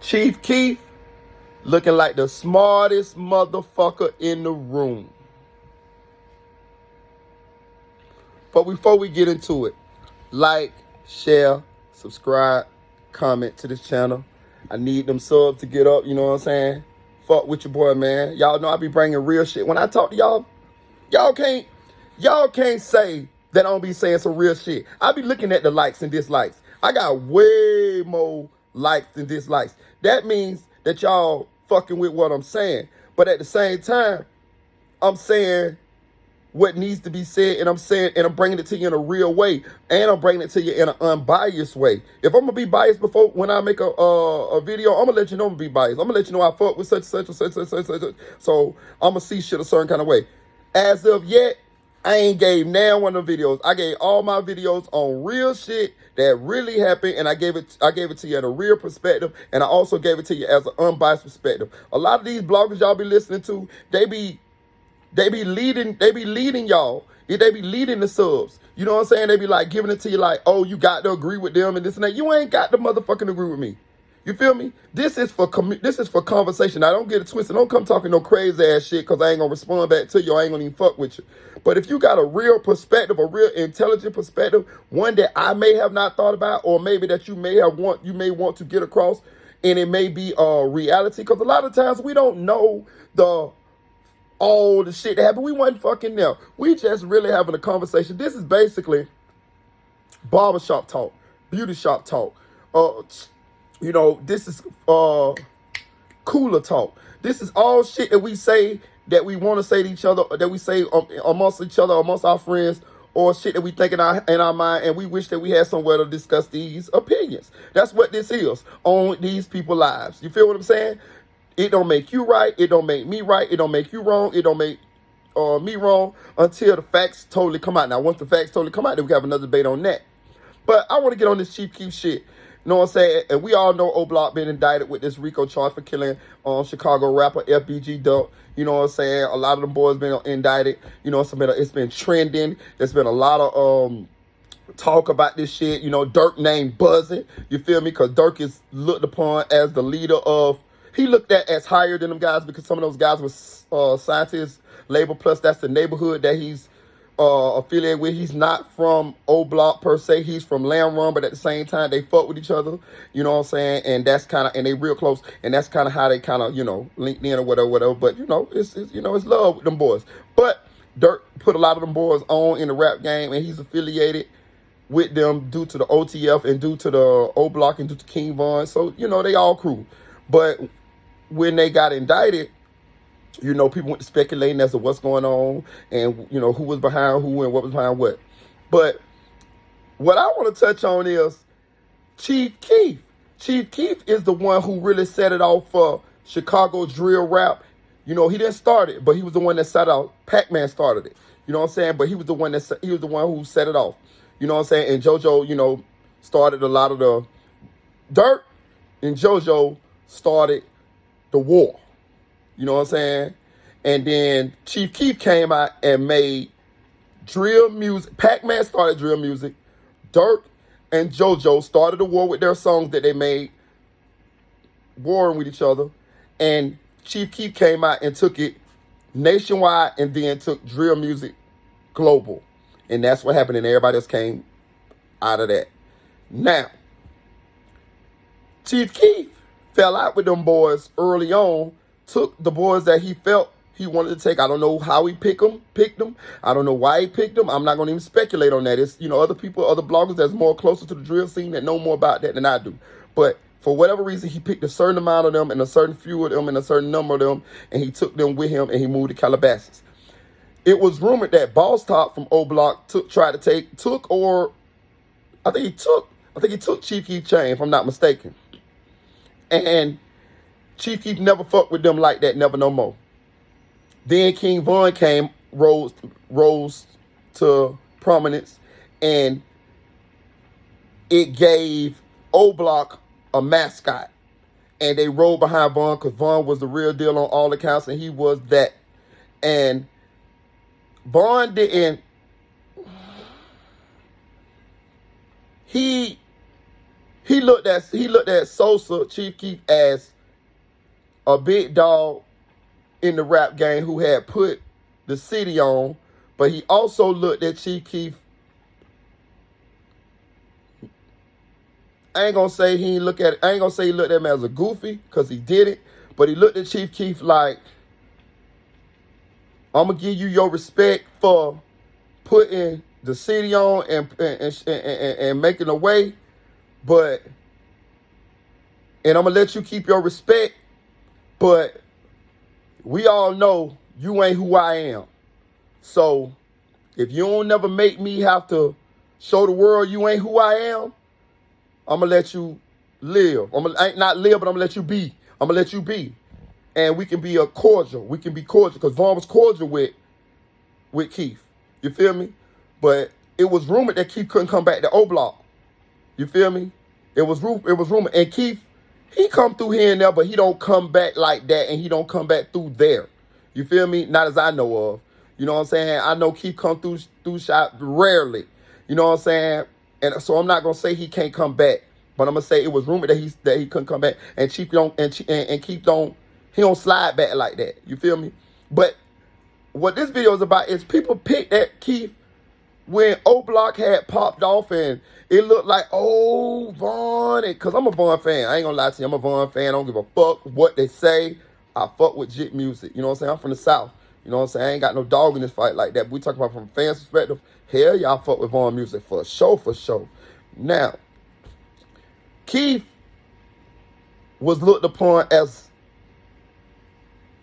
Chief Keef looking like the smartest motherfucker in the room. But before we get into it, like, share, subscribe, comment to this channel. I need them subs to get up, you know what I'm saying? Fuck with your boy, man. Y'all know I be bringing real shit. When I talk to y'all, y'all can't say that I don't be saying some real shit. I be looking at the likes and dislikes. I got way more likes than dislikes. That means that y'all fucking with what I'm saying. But at the same time, I'm saying what needs to be said, and I'm bringing it to you in a real way, and I'm bringing it to you in an unbiased way. If I'm gonna be biased before when I make a video, I'm gonna let you know I'm gonna be biased. I'm gonna let you know I fuck with such. So I'm gonna see shit a certain kind of way. As of yet, I ain't gave now one of the videos. I gave all my videos on real shit that really happened, and I gave it to you in a real perspective, and I also gave it to you as an unbiased perspective. A lot of these bloggers y'all be listening to, they be leading y'all. They be leading the subs. You know what I'm saying? They be like giving it to you like, oh, you got to agree with them and this and that. You ain't got to motherfucking agree with me. You feel me? This is for conversation. I don't get it twisted. Don't come talking no crazy ass shit because I ain't gonna respond back to you. I ain't gonna even fuck with you. But if you got a real perspective, a real intelligent perspective, one that I may have not thought about, or maybe that you may want to get across, and it may be a reality, because a lot of times we don't know all the shit that happened. We wasn't fucking there. We just really having a conversation. This is basically barbershop talk, beauty shop talk. This is cooler talk. This is all shit that we say that we want to say to each other, that we say amongst each other, amongst our friends, or shit that we think in our mind, and we wish that we had somewhere to discuss these opinions. That's what this is on these people's lives. You feel what I'm saying? It don't make you right. It don't make me right. It don't make you wrong. It don't make me wrong until the facts totally come out. Now, once the facts totally come out, then we have another debate on that. But I want to get on this Chief Keef shit. You know what I'm saying? And we all know O Block been indicted with this RICO charge for killing Chicago rapper FBG Duck. You know what I'm saying? A lot of them boys been indicted. You know, it's been trending. There's been a lot of talk about this shit. You know, Dirk named buzzing. You feel me? Because Dirk is looked upon as the leader of. He looked at as higher than them guys because some of those guys were signed to his label. Plus, that's the neighborhood that he's affiliated with. He's not from O Block per se. He's from Lamb Run, but at the same time, they fuck with each other. You know what I'm saying? And that's kind of, and they real close. And that's kind of how they kind of, linked in or whatever. But, it's love with them boys. But Dirk put a lot of them boys on in the rap game, and he's affiliated with them due to the OTF and due to the O Block and due to King Von. So, they all crew. But when they got indicted, people went to speculating as to what's going on and, who was behind who and what was behind what. But what I want to touch on is Chief Keef. Chief Keef is the one who really set it off for Chicago drill rap. He didn't start it, but he was the one that set out. Pac-Man started it. You know what I'm saying? But he was the one who set it off. You know what I'm saying? And JoJo, started a lot of the dirt, and JoJo started the war. You know what I'm saying? And then Chief Keef came out and made drill music. Pac-Man started drill music. Dirk and JoJo started a war with their songs that they made, warring with each other. And Chief Keef came out and took it nationwide and then took drill music global. And that's what happened, and everybody else came out of that. Now, Chief Keef fell out with them boys early on, took the boys that he felt he wanted to take. I don't know how he picked them. I don't know why he picked them. I'm not going to even speculate on that. It's, other people, other bloggers that's more closer to the drill scene that know more about that than I do. But for whatever reason, he picked a certain amount of them and a certain few of them and a certain number of them, and he took them with him and he moved to Calabasas. It was rumored that Boss Top from O Block took Chief Keef chain, if I'm not mistaken. And Chief Keef never fucked with them like that, never no more. Then King Von rose to prominence, and it gave O Block a mascot. And they rolled behind Von because Von was the real deal on all accounts, and he was that. And Von didn't. He He looked at Sosa, Chief Keef, as a big dog in the rap game who had put the city on, but he also looked at Chief Keef. I ain't gonna say he looked at him as a goofy, because he did it, but he looked at Chief Keef like, I'm gonna give you your respect for putting the city on and making a way, and I'm gonna let you keep your respect, but we all know you ain't who I am. So if you don't never make me have to show the world you ain't who I am, I'm gonna let you live. Not live, but I'm gonna let you be. I'm gonna let you be. And we can be cordial. We can be cordial, because Vaughn was cordial with Keef. You feel me? But it was rumored that Keef couldn't come back to O Block. You feel me? It was rumored. And Keef, he come through here and there, but he don't come back like that, and he don't come back through there. You feel me? Not as I know of. You know what I'm saying? I know Keef come through shop rarely. You know what I'm saying? And so I'm not gonna say he can't come back, but I'm gonna say it was rumored that he couldn't come back. And Keef don't slide back like that. You feel me? But what this video is about is people picked at Keef when O Block had popped off, and it looked like, oh, Vaughn, because I'm a Vaughn fan. I ain't gonna lie to you, I'm a Vaughn fan. I don't give a fuck what they say. I fuck with jit music. You know what I'm saying? I'm from the South. You know what I'm saying? I ain't got no dog in this fight like that. But we talk about from a fan's perspective. Hell, y'all fuck with Vaughn music for sure, for sure. Now, Keef was looked upon as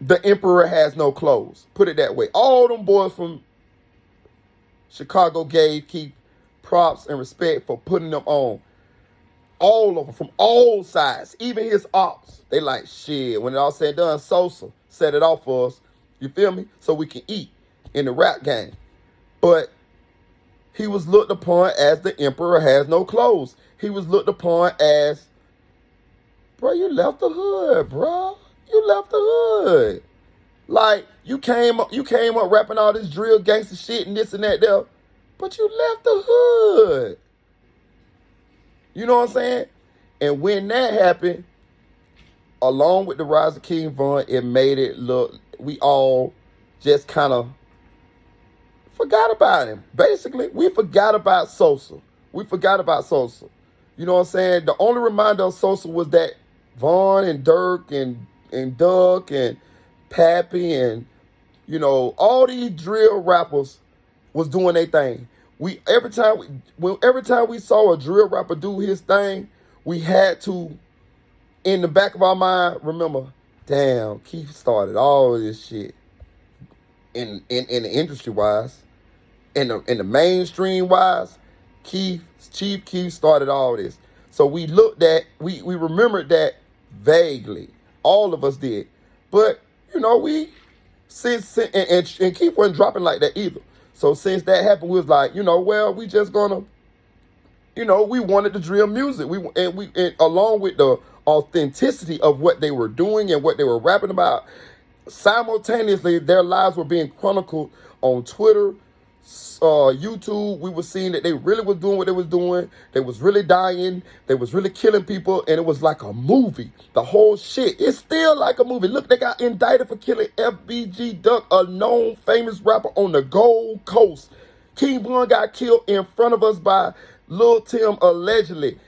the emperor has no clothes. Put it that way. All them boys from Chicago gave Keef props and respect for putting them on. All of them, from all sides, even his ops. They like, shit, when it all said and done, Sosa set it off for us. You feel me? So we can eat in the rap game. But he was looked upon as the emperor has no clothes. He was looked upon as, bro, you left the hood, bro. You left the hood. Like, you came up rapping all this drill gangster shit and this and that there, but you left the hood. You know what I'm saying? And when that happened, along with the rise of King Von, it made it look, we all just kind of forgot about him. Basically, we forgot about Sosa. We forgot about Sosa. You know what I'm saying? The only reminder of Sosa was that Vaughn and Dirk and Doug and Pappy and, you know, all these drill rappers was doing their thing. Every time we saw a drill rapper do his thing, we had to, in the back of our mind, remember, damn, Keef started all of this shit in the industry wise, in the mainstream wise. Chief Keef started all this. So we remembered that vaguely. All of us did. But, you know, and Keef wasn't dropping like that either. So since that happened, we was like, you know, well, we just gonna, you know, we wanted the drill music. And along with the authenticity of what they were doing and what they were rapping about, simultaneously their lives were being chronicled on Twitter, YouTube. We were seeing that they really was doing what they was doing. They was really dying. They was really killing people, and it was like a movie. The whole shit. It's still like a movie. Look, they got indicted for killing FBG Duck, a known famous rapper on the Gold Coast. King Von got killed in front of us by Lil Tim, allegedly,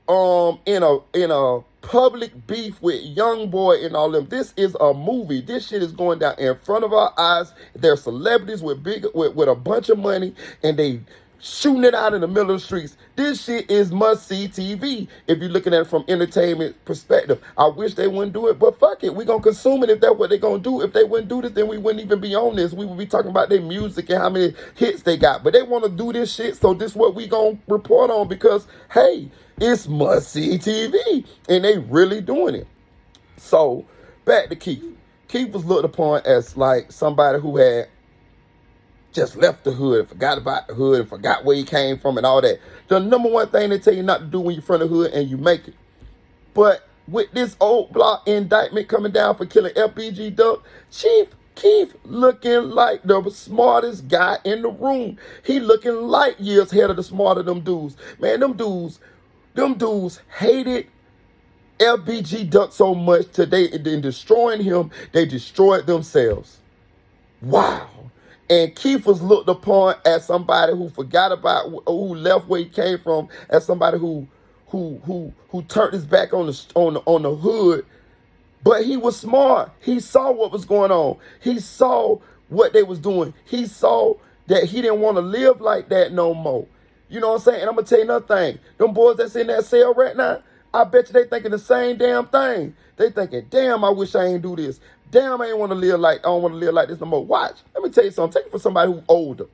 in a public beef with Young Boy and all them. This is a movie. This shit is going down in front of our eyes. They're celebrities with a bunch of money, and they shooting it out in the middle of the streets. This shit is must-see TV if you're looking at it from entertainment perspective. I wish they wouldn't do it, but fuck it. We're going to consume it if that's what they're going to do. If they wouldn't do this, then we wouldn't even be on this. We would be talking about their music and how many hits they got. But they want to do this shit, so this is what we going to report on because, hey, it's must-see TV, and they really doing it. So, back to Keef. Keef was looked upon as like somebody who had just left the hood and forgot about the hood and forgot where he came from and all that. The number one thing they tell you not to do when you're from the hood and you make it. But with this old block indictment coming down for killing FBG Duck, Chief Keef looking like the smartest guy in the room. He looking light years ahead of the smarter them dudes. Man, them dudes Them dudes hated LBG Duck so much today, in destroying him, they destroyed themselves. Wow. And Keef was looked upon as somebody who forgot about, who left where he came from, as somebody who turned his back on the hood. But he was smart. He saw what was going on. He saw what they was doing. He saw that he didn't want to live like that no more. You know what I'm saying? And I'm going to tell you another thing. Them boys that's in that cell right now, I bet you they thinking the same damn thing. They thinking, damn, I wish I ain't do this. Damn, I don't want to live like this no more. Watch. Let me tell you something. Take it from somebody who's older.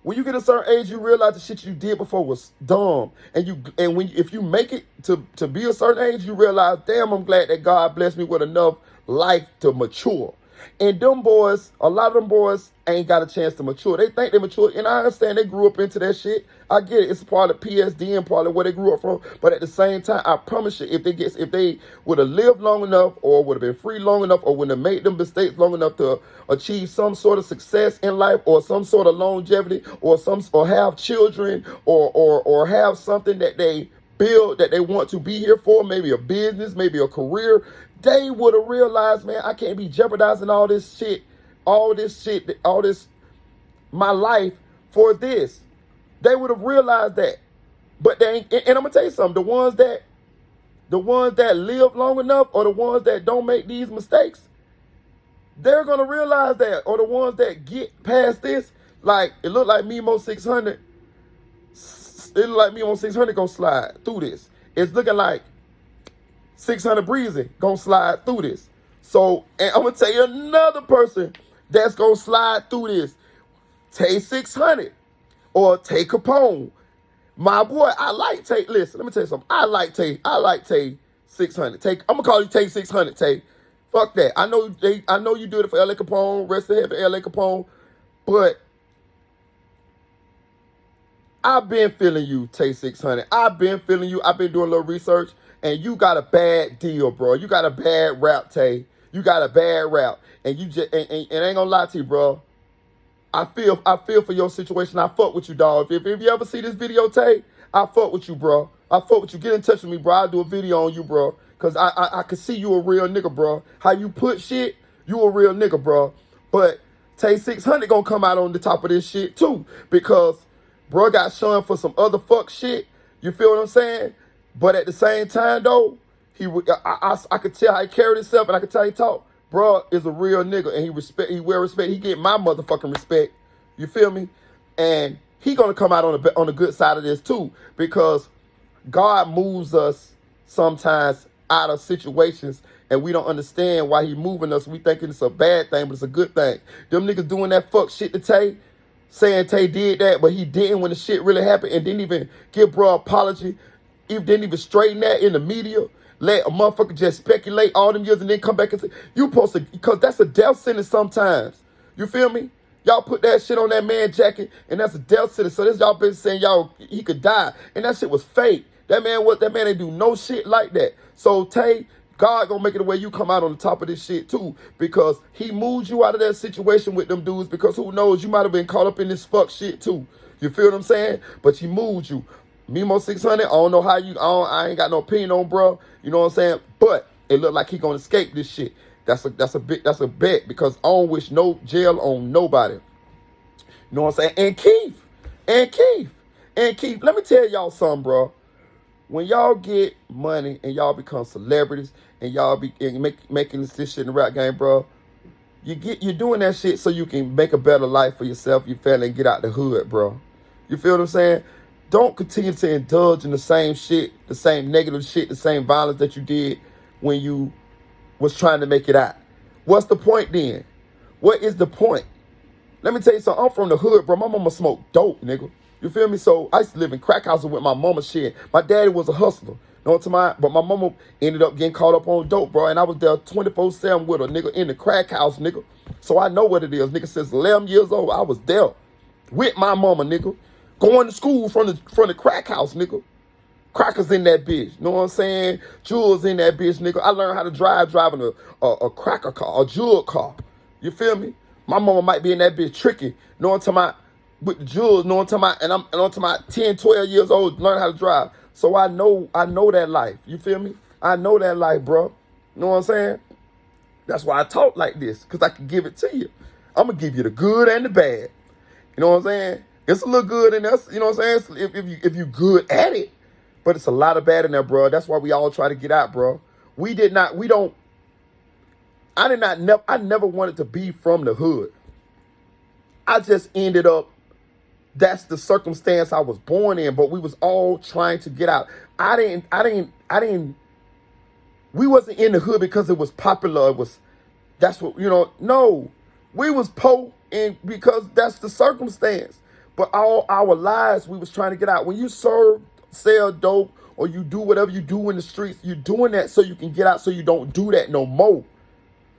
When you get a certain age, you realize the shit you did before was dumb. If you make it to be a certain age, you realize, damn, I'm glad that God blessed me with enough life to mature. And them boys, a lot of them boys ain't got a chance to mature. They think they mature, and I understand they grew up into that shit. I get it. It's part of PSD and part of where they grew up from. But at the same time, I promise you, if they would have lived long enough, or would have been free long enough, or would have made them mistakes long enough to achieve some sort of success in life, or some sort of longevity, or have children, or have something that they build that they want to be here for, maybe a business, maybe a career, they would have realized, man, I can't be jeopardizing all this, my life for this. They would have realized that. But they ain't, and I'm gonna tell you something, the ones that live long enough, or the ones that don't make these mistakes, they're gonna realize that. Or the ones that get past this, like it looked like Memo 600. It look like Memo 600 gonna slide through this. It's looking like 600 Breezy gonna slide through this. So, and I'm gonna tell you another person that's gonna slide through this. Tay 600 or Tay Capone. My boy, I like Tay. Listen, let me tell you something. I like Tay 600. I'm gonna call you Tay 600, Tay. Fuck that. I know you do it for LA Capone, rest in heaven, LA Capone, but I've been feeling you, Tay 600. I've been feeling you. I've been doing a little research, and you got a bad deal, bro. You got a bad rap, Tay. You got a bad rap, and you just and I ain't gonna lie to you, bro. I feel for your situation. I fuck with you, dog. If you ever see this video, Tay, I fuck with you, bro. I fuck with you. Get in touch with me, bro. I'll do a video on you, bro. Cause I can see you a real nigga, bro. How you put shit, you a real nigga, bro. But Tay 600 gonna come out on the top of this shit too, because bro got shunned for some other fuck shit. You feel what I'm saying? But at the same time, though, I could tell how he carried himself, and I could tell how he talk. Bro is a real nigga, and he wear respect. He get my motherfucking respect. You feel me? And he gonna come out on the good side of this too, because God moves us sometimes out of situations, and we don't understand why he moving us. We thinking it's a bad thing, but it's a good thing. Them niggas doing that fuck shit to Tay, saying Tay did that, but he didn't when the shit really happened, and didn't even give bro an apology, didn't even straighten that in the media, let a motherfucker just speculate all them years and then come back and say, you supposed to, because that's a death sentence sometimes. You feel me? Y'all put that shit on that man jacket, and that's a death sentence. So this y'all been saying he could die, and that shit was fake. That man ain't do no shit like that. So Tay, God gonna make it the way you come out on the top of this shit too, because he moved you out of that situation with them dudes, because who knows, you might have been caught up in this fuck shit too. You feel what I'm saying? But he moved you. Memo 600, I don't know how I ain't got no opinion on, bro. You know what I'm saying? But it look like he gonna escape this shit. That's a bet, because I don't wish no jail on nobody. You know what I'm saying? And Keef, let me tell y'all something, bro. When y'all get money and y'all become celebrities and y'all be making this shit in the rap game, bro, you're doing that shit so you can make a better life for yourself, your family, and get out the hood, bro. You feel what I'm saying? Don't continue to indulge in the same shit, the same negative shit, the same violence that you did when you was trying to make it out. What's the point then? What is the point? Let me tell you something. I'm from the hood, bro. My mama smoked dope, nigga. You feel me? So I used to live in crack houses with my mama shit. My daddy was a hustler. Know what I'm saying? But my mama ended up getting caught up on dope, bro. And I was there 24/7 with her, nigga, in the crack house, nigga. So I know what it is, nigga. Since 11 years old, I was there with my mama, nigga. Going to school from the crack house, nigga. Crackers in that bitch. Know what I'm saying? Jewels in that bitch, nigga. I learned how to driving a cracker car, a jewel car. You feel me? My mama might be in that bitch tricky. Know what I'm talking about? With the jewels, know what I'm talking about? And I'm talking about 10, 12 years old, learn how to drive. So I know that life. You feel me? I know that life, bro. You know what I'm saying? That's why I talk like this, because I can give it to you. I'm going to give you the good and the bad. You know what I'm saying? It's a little good in there, you know what I'm saying? If you good at it, but it's a lot of bad in there, bro. That's why we all try to get out, bro. I never wanted to be from the hood. I just ended up, that's the circumstance I was born in, but we was all trying to get out. We wasn't in the hood because it was popular. That's what, no. We was poor and because that's the circumstance. But all our lives, we was trying to get out. When you sell dope, or you do whatever you do in the streets, you're doing that so you can get out, so you don't do that no more.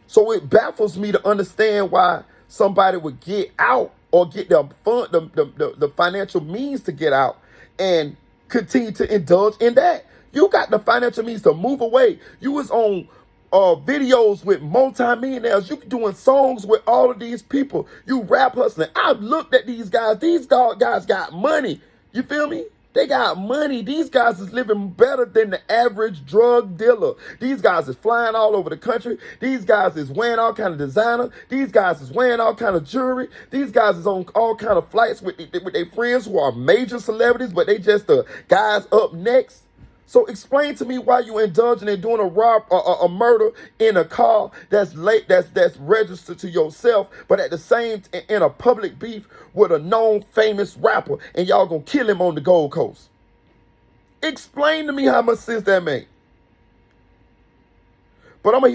So it baffles me to understand why somebody would get out or get the financial means to get out and continue to indulge in that. You got the financial means to move away. You was on videos with multimillionaires. You doing songs with all of these people. You rap hustling. I've looked at these guys. These guys got money. You feel me? They got money. These guys is living better than the average drug dealer. These guys is flying all over the country. These guys is wearing all kind of designer. These guys is wearing all kind of jewelry. These guys is on all kind of flights with their friends who are major celebrities, but they just the guys up next. So explain to me why you indulging in doing a murder in a car that's registered to yourself, but at the same in a public beef with a known famous rapper, and y'all gonna kill him on the Gold Coast. Explain to me how much sense that make. But I'm gonna